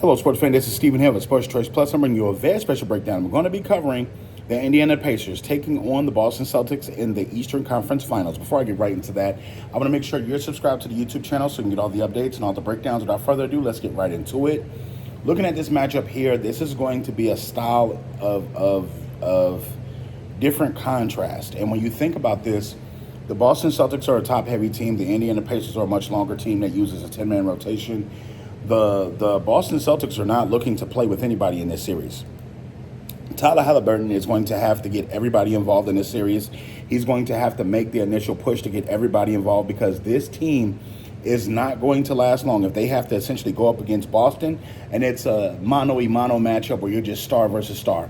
Hello, sports fan. This is Stephen Hill at Sports Choice Plus. I'm bringing you a very special breakdown. We're going to be covering the Indiana Pacers taking on the Boston Celtics in the Eastern Conference Finals. Before I get right into that, I want to make sure you're subscribed to the YouTube channel so you can get all the updates and all the breakdowns. Without further ado, let's get right into it. Looking at this matchup here, this is going to be a style of different contrast. And when you think about this, the Boston Celtics are a top-heavy team. The Indiana Pacers are a much longer team that uses a 10-man rotation. The Boston Celtics are not looking to play with anybody in this series. Tyler Halliburton is going to have to get everybody involved in this series. He's going to have to make the initial push to get everybody involved because this team is not going to last long if they have to essentially go up against Boston, and it's a mano-a-mano matchup where you're just star versus star.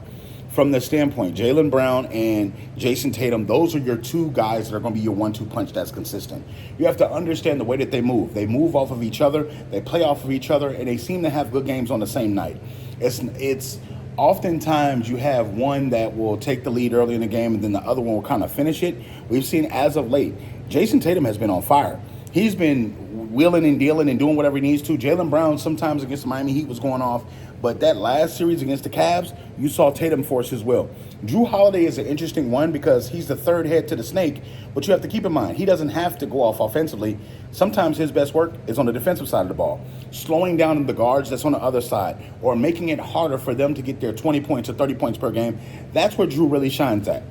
From the standpoint, Jaylen Brown and Jason Tatum, those are your two guys that are going to be your 1-2 punch that's consistent. You have to understand the way that they move. They move off of each other, they play off of each other, and they seem to have good games on the same night. It's oftentimes you have one that will take the lead early in the game and then the other one will kind of finish it. We've seen as of late, Jason Tatum has been on fire. He's been wheeling and dealing and doing whatever he needs to. Jaylen Brown sometimes against the Miami Heat was going off. But that last series against the Cavs, you saw Tatum force his will. Jrue Holiday is an interesting one because he's the third head to the snake. But you have to keep in mind, he doesn't have to go off offensively. Sometimes his best work is on the defensive side of the ball. Slowing down the guards that's on the other side or making it harder for them to get their 20 points or 30 points per game. That's where Jrue really shines at.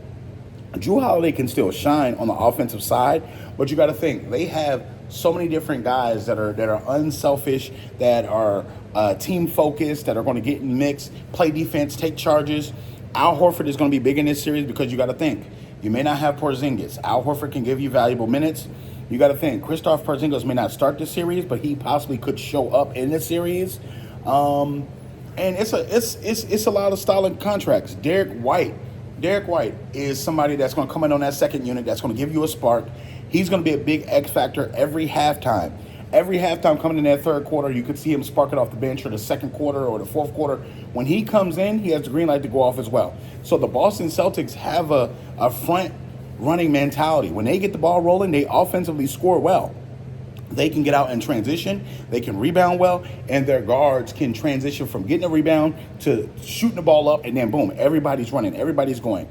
Jrue Holiday can still shine on the offensive side, but you got to think they have so many different guys that are unselfish, that are team focused, that are going to get in the mix, play defense, take charges. Al Horford is going to be big in this series because you got to think you may not have Porzingis. Al Horford can give you valuable minutes. You got to think Kristaps Porzingis may not start this series, but he possibly could show up in this series. And it's a lot of style and contracts. Derek White is somebody that's going to come in on that second unit, that's going to give you a spark. He's going to be a big X factor every halftime. Every halftime coming in that third quarter, you could see him sparking off the bench or the second quarter or the fourth quarter. When he comes in, he has the green light to go off as well. So the Boston Celtics have a front running mentality. When they get the ball rolling, they offensively score well. They can get out and transition, they can rebound well, and their guards can transition from getting a rebound to shooting the ball up, and then boom, everybody's running, everybody's going.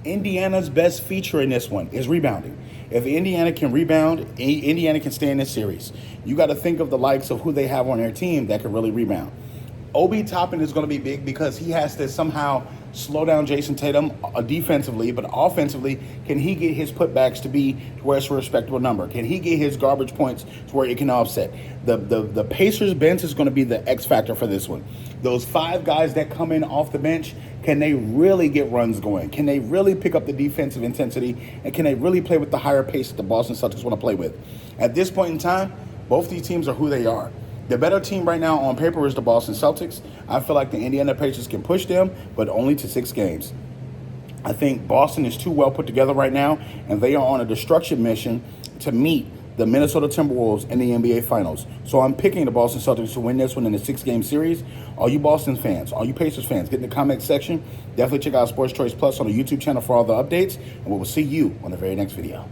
Indiana's best feature in this one is rebounding. If Indiana can rebound, Indiana can stay in this series. You got to think of the likes of who they have on their team that can really rebound. Obi Toppin is going to be big because he has to somehow slow down Jason Tatum defensively, but offensively, can he get his putbacks to be to where it's a respectable number? Can he get his garbage points to where it can offset? The Pacers bench is going to be the X factor for this one. Those five guys that come in off the bench, can they really get runs going? Can they really pick up the defensive intensity? And can they really play with the higher pace that the Boston Celtics want to play with? At this point in time, both these teams are who they are. The better team right now on paper is the Boston Celtics. I feel like the Indiana Pacers can push them, but only to 6 games. I think Boston is too well put together right now, and they are on a destruction mission to meet the Minnesota Timberwolves in the NBA Finals. So I'm picking the Boston Celtics to win this one in a 6-game series. All you Boston fans, all you Pacers fans, get in the comment section. Definitely check out Sports Choice Plus on the YouTube channel for all the updates, and we will see you on the very next video.